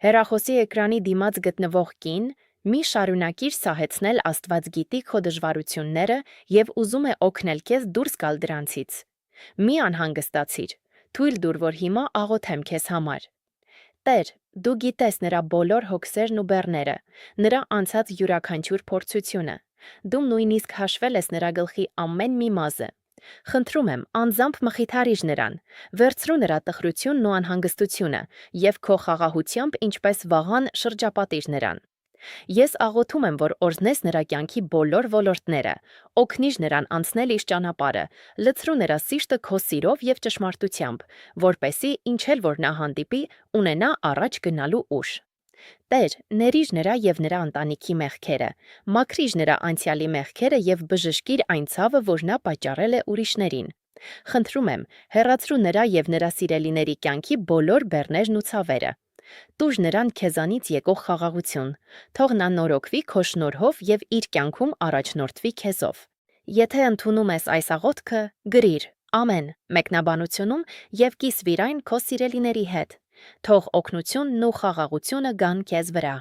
Հեռախոսի էկրանի դիմաց գտնվող կին մի շարունակիր սահեցնել Աստված գիտի քո դժվարությունները եւ ուզում է օգնել քեզ դուրս գալ դրանցից։ Մի անհանգստացիր, թույլ տուր, որ հիմա աղոթեմ քեզ համար։ Տեր, դու գիտես նրա բոլոր հոգսերն ու բեռները, նրա անցած յուրաքանչյուր փորձությունը։ Դու նույնիսկ հաշվել ես նրա գլխի ամեն մի մազը։ Խնդրում եմ, անձամբ մխիթարիր նրան, վերցրու նրա տխրությունն ու անհանգստությունը եւ քո խաղաղությամբ ինչպես վաղան շրջապատիր նրան։ Ես աղոթում եմ, որ օրհնես նրա կյանքի բոլոր ոլորտները, օգնիր նրան անցնել իր ճանապարհը, լցրու նրա սիրտը քո սիրով եւ ճշմարտությամբ, որպեսզի ինչ էլ որ նա հանդիպի, ունենա առաջ գնալու ուժ։ Տեր, ների՛ր նրա եւ նրա ընտանիքի մեղքերը, մաքրի՛ր նրա անցյալի մեղքերը եւ բժշկիր այն ցավը, որ նա պատճառել է ուրիշներին։ Խնդրում եմ, հեռացրու նրա եւ նրա սիրելիների կյանքի բոլոր բեռներն ու ցավերը։ Տուր նրան քեզանից եկող խաղաղություն, թող նա նորոգվի քո շնորհով եւ իր կյանքում առաջնորդվի քեզով։ Եթե ընդունում ես այս աղոթքը, գրիր Ամեն մեկնաբանությունում եւ կիսվիր այն քո սիրելիների հետ։ Թող օգնությունն ու խաղաղությունը գան քեզ վրա։